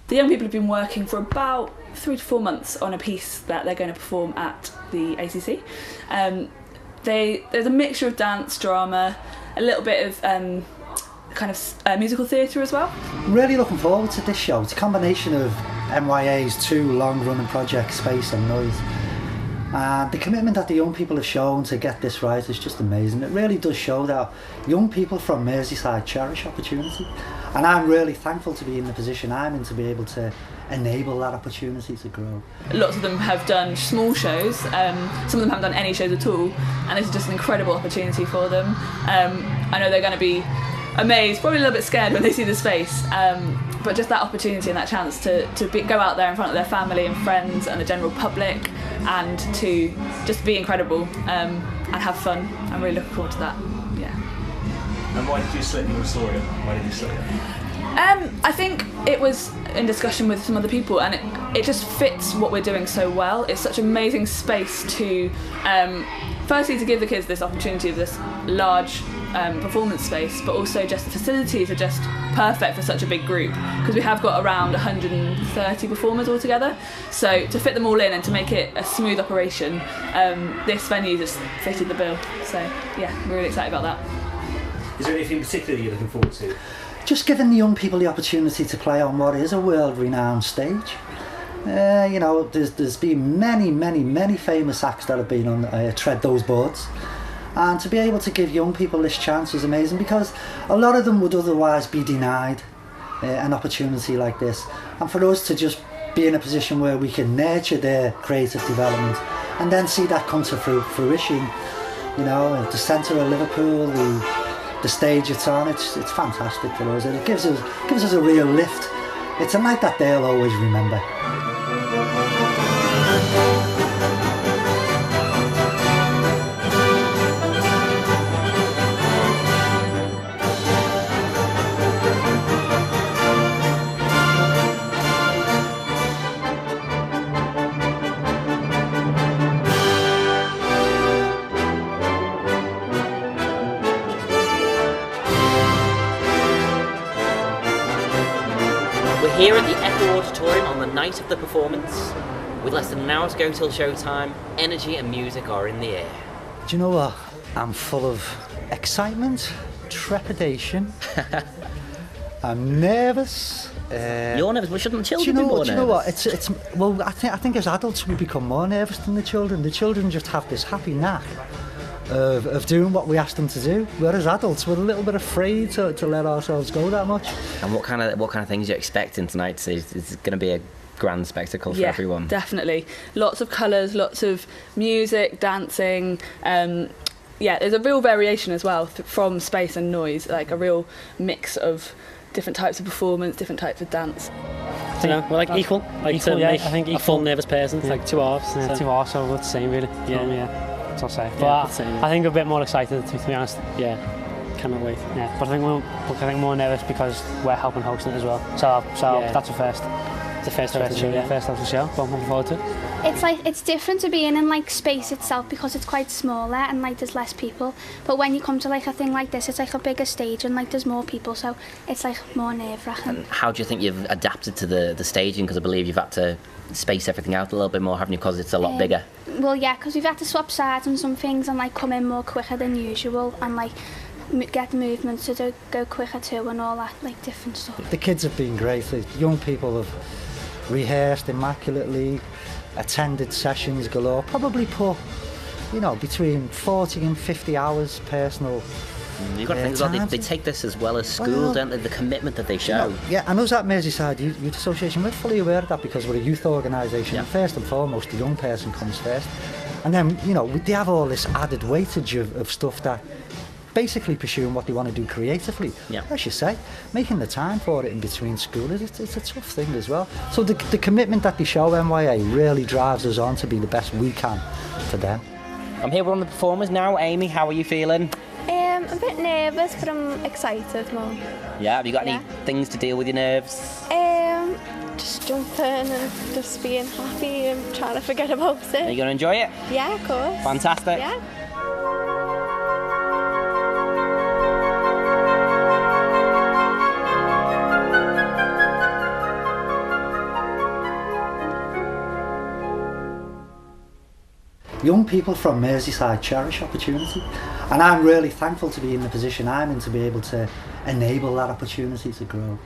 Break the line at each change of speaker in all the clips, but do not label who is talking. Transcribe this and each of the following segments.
The young people have been working for about 3 to 4 months on a piece that they're going to perform at the ACC. There's a mixture of dance, drama, a little bit of kind of musical theatre as well.
Really looking forward to this show. It's a combination of MYA's 2 long-running projects, Space and Noise. And the commitment that the young people have shown to get this right is just amazing. It really does show that young people from Merseyside cherish opportunity. And I'm really thankful to be in the position I'm in to be able to enable that opportunity to grow.
Lots of them have done small shows, some of them haven't done any shows at all, and this is just an incredible opportunity for them. I know they're going to be amazed, probably a little bit scared when they see the space, but just that opportunity and that chance to go out there in front of their family and friends and the general public and to just be incredible and have fun. I'm really looking forward to that. Yeah.
And why did you select the Auditorium? Why did you select it?
I think it was in discussion with some other people, and it just fits what we're doing so well. It's such an amazing space to, firstly, to give the kids this opportunity of this large performance space, but also just the facilities are just perfect for such a big group, because we have got around 130 performers altogether. So to fit them all in and to make it a smooth operation, this venue just fitted the bill. So yeah, we're really excited about that.
Is there anything particular you're looking forward to?
Just giving the young people the opportunity to play on what is a world-renowned stage. You know, there's been many famous acts that have been on tread those boards, and to be able to give young people this chance is amazing, because a lot of them would otherwise be denied an opportunity like this. And for us to just be in a position where we can nurture their creative development and then see that come to fruition, you know, at the centre of Liverpool, the stage it's on, it's fantastic for us, and it gives us a real lift. It's a night that they'll always remember.
Here at the Echo Auditorium on the night of the performance, with less than an hour to go till showtime, energy and music are in the air.
Do you know what? I'm full of excitement, trepidation. I'm nervous.
You're nervous, but shouldn't children be more nervous?
Do you know what? It's well, I think as adults we become more nervous than the children. The children just have this happy knack of doing what we ask them to do, whereas adults we're a little bit afraid to let ourselves go that much.
And what kind of things are you expecting tonight? Is it going to be a grand spectacle for everyone?
Definitely. Lots of colours, lots of music, dancing. There's a real variation as well from space and noise, like a real mix of different types of performance, different types of dance.
We're like equal. Like equal, to make I think a full nervous person. It's like 2 halves.
Yeah, so. 2 halves, so it's the same really. Yeah. I'll say. But I think a bit more excited to be honest.
Yeah.
Cannot wait. Yeah. But I think more nervous because we're helping hosting it as well. So that's a first.
It's the first of the show.
First of the show. But I'm looking forward to it.
It's different to being in like space itself because it's quite smaller and like there's less people. But when you come to like a thing like this, it's like a bigger stage and like there's more people, so it's like more nerve-wracking.
And how do you think you've adapted to the staging? Because I believe you've had to space everything out a little bit more, haven't you? Because it's a lot bigger.
Well, yeah, because we've had to swap sides on some things and like come in more quicker than usual and like get the movements to go quicker too and all that like different stuff.
The kids have been great. The young people have rehearsed immaculately, attended sessions galore, probably put you know, between 40 and 50 hours personal.
You've got to think as well, they take this as well as school, don't they? The commitment that they show.
You know, yeah, and us at Merseyside Youth Association, we're fully aware of that because we're a youth organisation.
Yeah.
First and foremost, the young person comes first. And then, you know, they have all this added weightage of stuff that basically pursuing what they want to do creatively.
Yeah.
As you say, making the time for it in between school, it's a tough thing as well. So the commitment that they show MYA really drives us on to be the best we can for them.
I'm here with one of the performers now. Amy, how are you feeling?
I'm a bit nervous, but I'm excited more.
Yeah, have you got any things to deal with your nerves?
Just jumping and just being happy and trying to forget about it.
Are you going to enjoy it?
Yeah, of course.
Fantastic.
Yeah.
Young people from Merseyside cherish opportunity, and I'm really thankful to be in the position I'm in to be able to enable that opportunity to grow.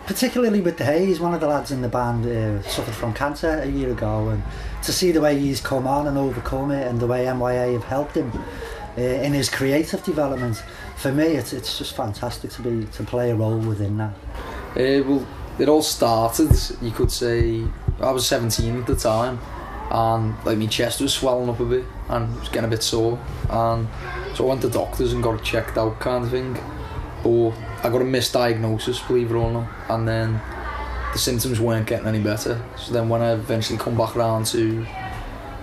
Particularly with Hayes, one of the lads in the band suffered from cancer a year ago, and to see the way he's come on and overcome it and the way MYA have helped him in his creative development, for me it's just fantastic to play a role within that.
Well, it all started, you could say, I was 17 at the time, and like my chest was swelling up a bit and it was getting a bit sore, and so I went to doctors and got it checked out kind of thing, but I got a misdiagnosis, believe it or not, and then the symptoms weren't getting any better. So then when I eventually come back around to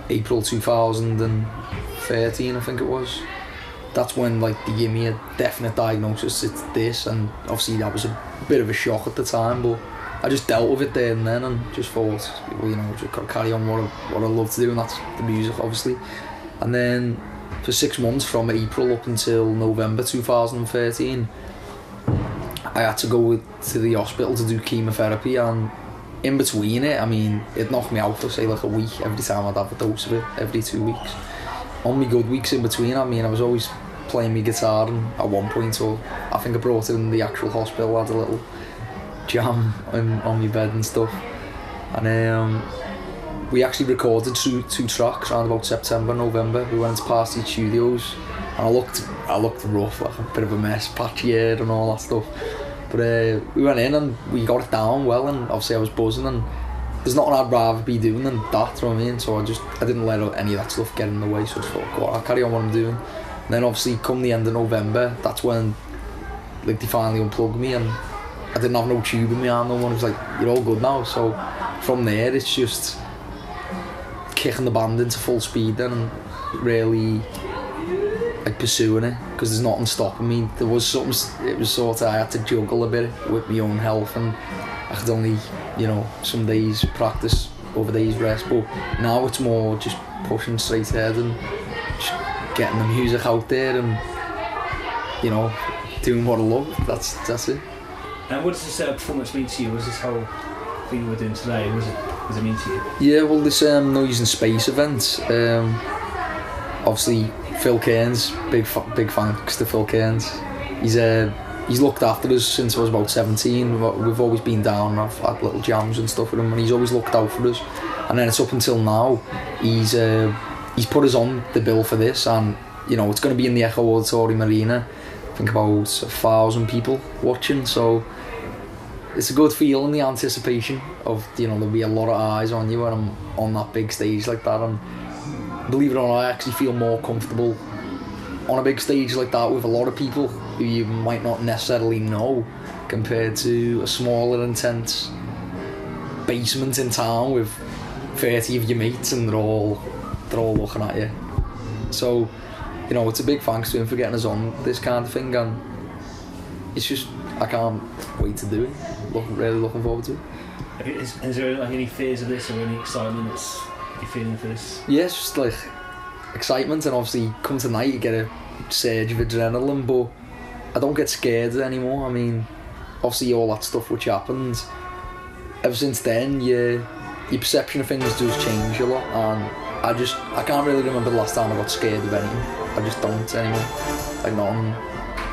April 2013, I think it was, that's when like they gave me a definite diagnosis, it's this, and obviously that was a bit of a shock at the time, but I just dealt with it there and then and just thought, well, you know, just got to carry on what I love to do, and that's the music, obviously. And then for 6 months, from April up until November 2013, I had to go to the hospital to do chemotherapy, and in between it, I mean, it knocked me out for say like a week every time I'd have a dose of it, every 2 weeks. On my good weeks in between, I mean, I was always playing my guitar, and at one point, or I think I brought it in the actual hospital, I had a little jam on my bed and stuff, and we actually recorded two tracks around about September, November. We went to Party Studios, and I looked rough, like a bit of a mess, patchy hair and all that stuff, but we went in and we got it down well, and obviously I was buzzing, and there's nothing I'd rather be doing than that, you know what I mean? So I didn't let any of that stuff get in the way, so I just thought, God, I'll carry on what I'm doing. And then obviously come the end of November, that's when like they finally unplugged me, and I didn't have no tube in my arm, no one was like, you're all good now. So from there it's just kicking the band into full speed then, and really like pursuing it, because there's nothing stopping me. There was something, it was sort of, I had to juggle a bit with my own health, and I could only, you know, some days practice, other days rest, but now it's more just pushing straight ahead and just getting the music out there and, you know, doing what I love. That's it.
And what does this performance mean to you? What does this whole thing we're doing today, what does it mean to you?
Yeah, well, this Noise and Space event, obviously Phil Cairns, big thanks to Phil Cairns. He's looked after us since I was about 17. We've always been down, I've had little jams and stuff with him, and he's always looked out for us. And then it's up until now, he's put us on the bill for this, and you know, it's going to be in the Echo Auditorium Arena. I think about 1,000 people watching, so it's a good feeling, the anticipation of, you know, there'll be a lot of eyes on you when I'm on that big stage like that. And believe it or not, I actually feel more comfortable on a big stage like that with a lot of people who you might not necessarily know, compared to a smaller, intense basement in town with 30 of your mates and they're all looking at you. So, you know, it's a big thanks to him for getting us on this kind of thing, and it's just, I can't wait to do it. Really looking forward to it.
Is there like any fears of this or any excitement that's you're feeling for this?
Yeah, it's just like excitement, and obviously come tonight you get a surge of adrenaline, but I don't get scared anymore. I mean, obviously all that stuff which happened, ever since then your perception of things does change a lot, and I can't really remember the last time I got scared of anything. I just don't anymore. Like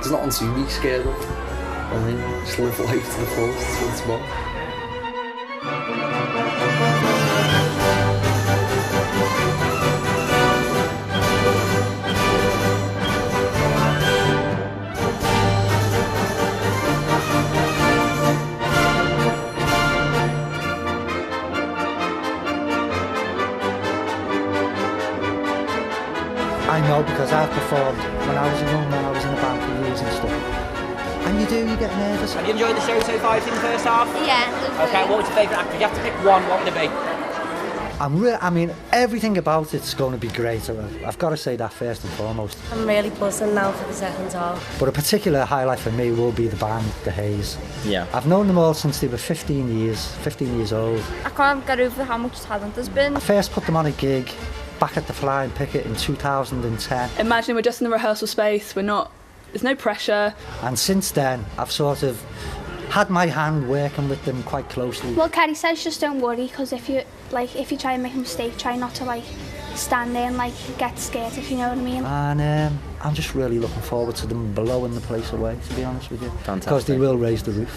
there's nothing to be scared of. I mean, just live life to the fullest, that's what it's about.
I know because I've performed when I was a young man, I was in a band for years and stuff. And you get nervous.
Have you enjoyed the show so far? You've seen the first half?
Yeah.
Okay, what was your favourite actor? If you have to pick one, what would it be?
I mean, everything about it's going to be great. I've got to say that first and foremost.
I'm really buzzing now for the second half.
But a particular highlight for me will be the band, The Haze.
Yeah.
I've known them all since they were 15 years old.
I can't get over how much talent there's been.
I first put them on a gig back at the Flying Picket in 2010.
Imagine we're just in the rehearsal space, there's no pressure.
And since then, I've sort of had my hand working with them quite closely.
Well, Kerry says just don't worry, because if you try and make a mistake, try not to stand there and get scared, if you know what I mean.
And I'm just really looking forward to them blowing the place away, to be honest with you.
Fantastic.
Because they will raise the roof.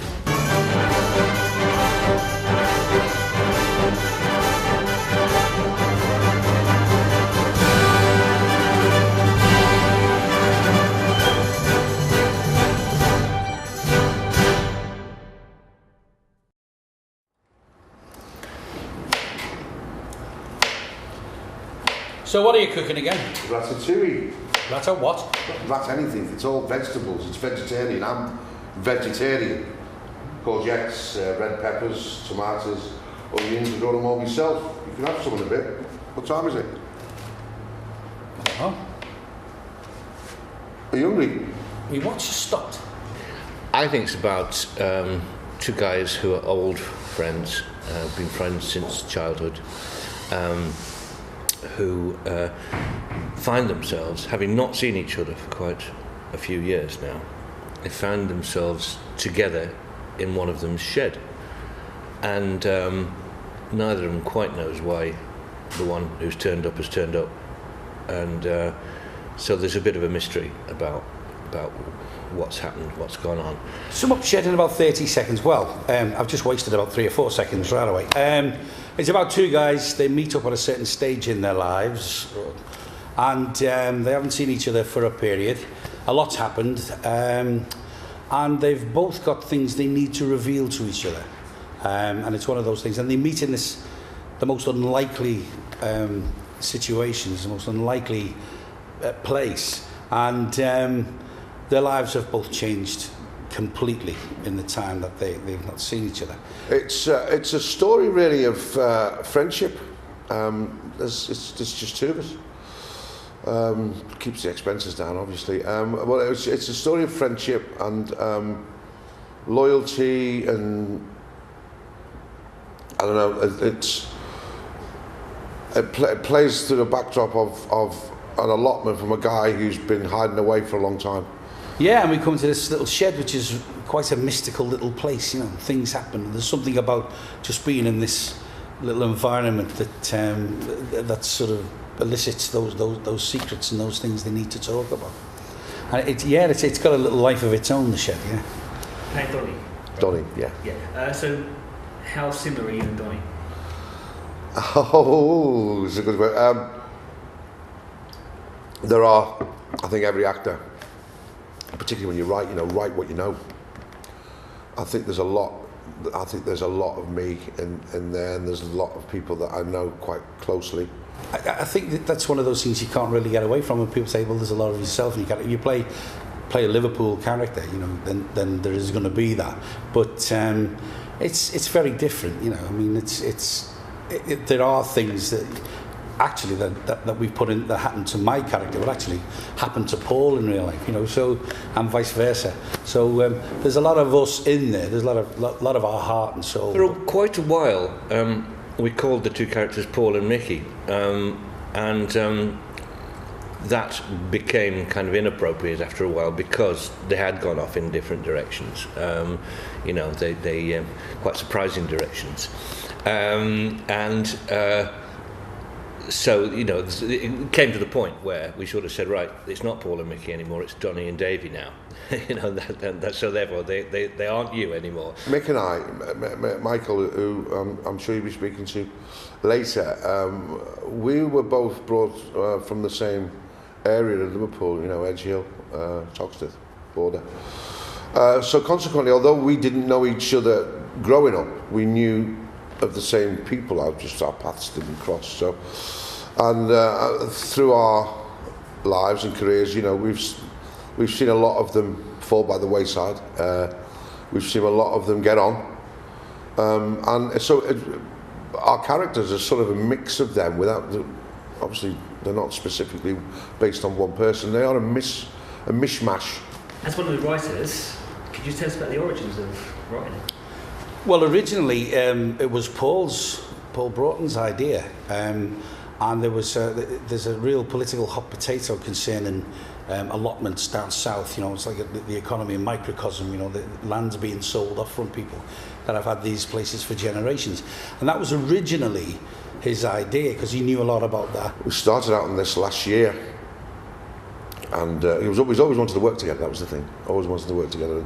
So what are you cooking again?
Ratatouille.
Rata what?
Rat anything. It's all vegetables. It's vegetarian. I'm vegetarian. Courgettes, red peppers, tomatoes, onions. I grow them all myself. You can have some in a bit. What time is it?
Oh.
Are you hungry?
We watch stopped.
I think it's about two guys who are old friends, been friends since childhood, who find themselves, having not seen each other for quite a few years now, they found themselves together in one of them's shed. And neither of them quite knows why the one who's turned up has turned up. And so there's a bit of a mystery about what's happened, what's gone on.
Sum up shed in about 30 seconds. Well, I've just wasted about 3 or 4 seconds right away. It's about two guys. They meet up at a certain stage in their lives, and they haven't seen each other for a period. A lot's happened, and they've both got things they need to reveal to each other. And it's one of those things. And they meet in the most unlikely situations, the most unlikely place. And their lives have both changed completely in the time that they've not seen each other.
It's a story really of friendship. It's just two of us. Keeps the expenses down, obviously. Well, it's a story of friendship and loyalty, and I don't know. It plays through the backdrop of an allotment from a guy who's been hiding away for a long time.
Yeah, and we come to this little shed, which is quite a mystical little place. You know, things happen. There's something about just being in this little environment that sort of elicits those secrets and those things they need to talk about. And it's got a little life of its own, the shed. Yeah.
Hey, Donnie.
Donnie, yeah.
Yeah. So, how similar are you and Donnie?
Oh, it's a good way. There are, I think, every actor, particularly when you write, write what you know. I think there's a lot of me in there, and there's a lot of people that I know quite closely.
I think that's one of those things you can't really get away from. When people say, "Well, there's a lot of yourself," and you play a Liverpool character, then there is going to be that. But it's very different, I mean, there are things that actually that we've put in that happened to my character would actually happen to Paul in real life, so, and vice versa. So there's a lot of us in there. There's a lot of our heart and soul.
For quite a while, we called the two characters Paul and Mickey, and that became kind of inappropriate after a while because they had gone off in different directions. They quite surprising directions, so, it came to the point where we sort of said, right, it's not Paul and Mickey anymore, it's Donnie and Davy now. So therefore they aren't you anymore.
Mick and I, Michael, who I'm sure you'll be speaking to later, we were both brought from the same area of Liverpool, Edge Hill, Toxteth border. So consequently, although we didn't know each other growing up, we knew of the same people. Our paths didn't cross. So, and through our lives and careers. You know, we've seen a lot of them fall by the wayside. We've seen a lot of them get on, and so our characters are sort of a mix of them. Obviously, they're not specifically based on one person. They are a mishmash.
As one of the writers, could you tell us about the origins of writing?
Well, originally it was Paul Broughton's idea, and there's a real political hot potato concerning allotments down south. You know, it's like the economy in microcosm. You know, the land's being sold off from people that have had these places for generations, and that was originally his idea because he knew a lot about that.
We started out on this last year, and he always wanted to work together. That was the thing. Always wanted to work together.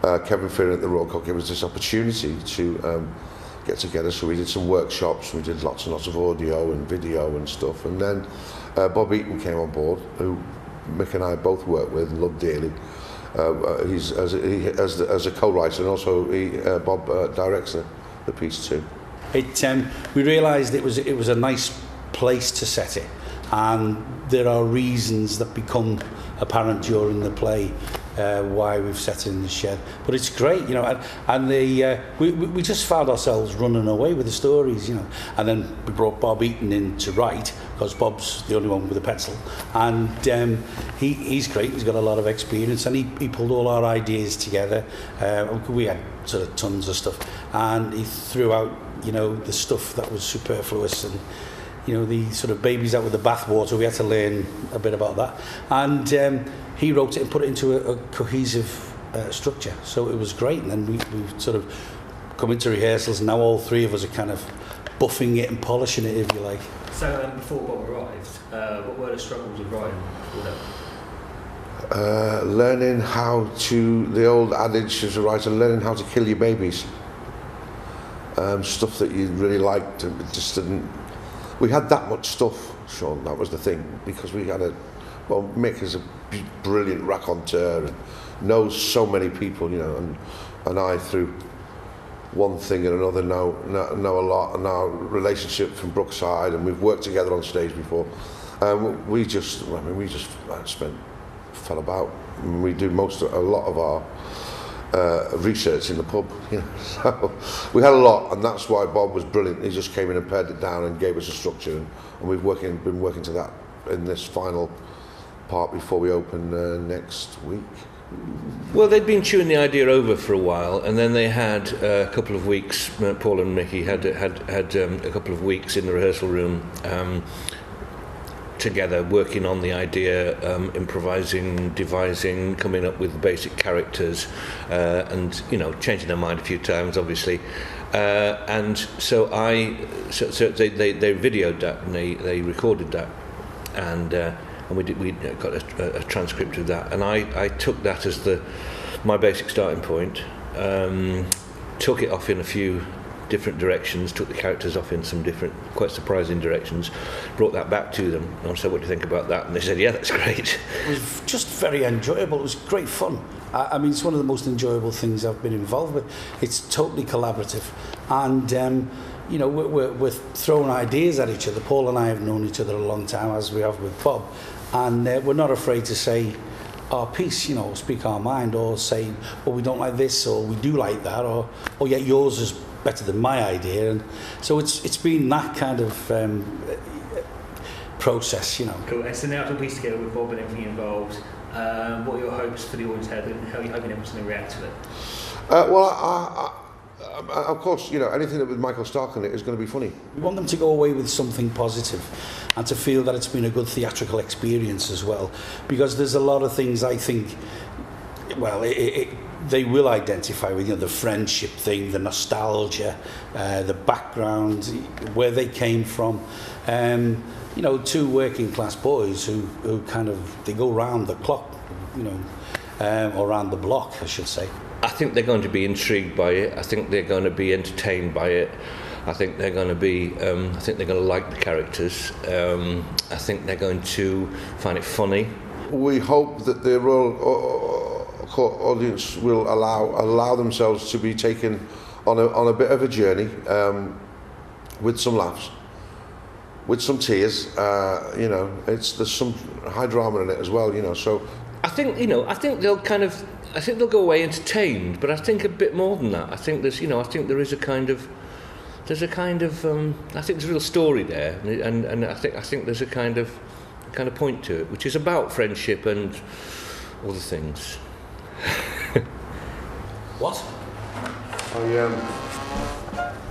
And Kevin Fearon at the Royal Court gave us this opportunity to get together. So we did some workshops. We did lots and lots of audio and video and stuff. And then Bob Eaton came on board, who Mick and I both worked with and loved dearly. He's as a co-writer, and also Bob directs the piece too.
We realised it was a nice place to set it, and there are reasons that become apparent during the play why we've set it in the shed. But it's great, you know, and we just found ourselves running away with the stories, you know, and then we brought Bob Eaton in to write because Bob's the only one with a pencil, and he's great. He's got a lot of experience, and he pulled all our ideas together. We had sort of tons of stuff, and he threw out, you know, the stuff that was superfluous, and you know, the sort of babies out with the bathwater. We had to learn a bit about that, and he wrote it and put it into a cohesive structure. So it was great, and then we've sort of come into rehearsals, and now all three of us are kind of buffing it and polishing it, if you like.
So before Bob arrived, what were the struggles of writing for them?
Learning how to, the old adage as a writer, learning how to kill your babies. Stuff that you really liked, and it just didn't. We had that much stuff, Sean. That was the thing, because we had Mick is a brilliant raconteur and knows so many people, you know, and I, through one thing and another, know a lot, and our relationship from Brookside, and we've worked together on stage before. We just fell about. We do a lot of our research in the pub, you know. So we had a lot, and that's why Bob was brilliant. He just came in and pared it down and gave us a structure, and we've been working to that in this final part before we open next week.
Well, they'd been chewing the idea over for a while, and then they had a couple of weeks. Paul and Mickey had a couple of weeks in the rehearsal room together, working on the idea, improvising, devising, coming up with basic characters, and you know, changing their mind a few times, obviously. And so they videoed that, and they recorded that, and we got a transcript of that, and I took that as my basic starting point, took it off in a few different directions, took the characters off in some different, quite surprising directions, brought that back to them, and I said, what do you think about that? And they said, yeah, that's great.
It was just very enjoyable. It was great fun. I mean, it's one of the most enjoyable things I've been involved with. It's totally collaborative, and you know, we're throwing ideas at each other. Paul and I have known each other a long time, as we have with Bob, and we're not afraid to say our piece, you know, speak our mind, or say, well, we don't like this, or we do like that, or yeah, yours is better than my idea. And so it's been that kind of process, you know.
Cool. And so now to piece together with Bob and everything involved, what are your hopes for the audience? How are you hoping everyone's going to react to it?
Well, of course, you know, anything with Michael Starke in it is going to be funny.
We want them to go away with something positive, and to feel that it's been a good theatrical experience as well, because there's a lot of things I think, well, they will identify with, you know, the friendship thing, the nostalgia, the background, where they came from. You know, two working class boys who kind of, they go round the clock, you know, or round the block, I should say.
I think they're going to be intrigued by it. I think they're going to be entertained by it. I think they're going to be. I think they're going to like the characters. I think they're going to find it funny.
We hope that the Royal Court audience will allow themselves to be taken on a bit of a journey, with some laughs, with some tears. You know, there's some high drama in it as well, you know. So
I think they'll go away entertained, but I think a bit more than that. I think there's I think there is a kind of I think there's a real story there, and I think there's a kind of point to it, which is about friendship and other things.
What?
I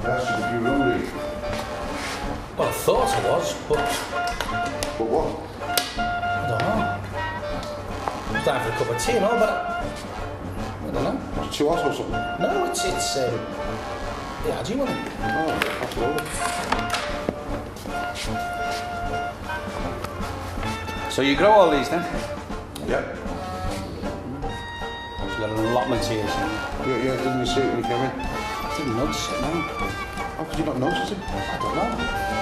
asked you if you were hungry.
Well, I thought I was, but
what?
I don't know. It's time for a cup of tea and all, but I don't know.
It's too hot or something?
No, it's yeah, do you want it?
Oh, absolutely.
So you grow all these then?
Yeah.
You've got an allotment here.
Yeah, didn't you see it when you came in?
I didn't notice it, no.
How could you not notice it?
I don't know.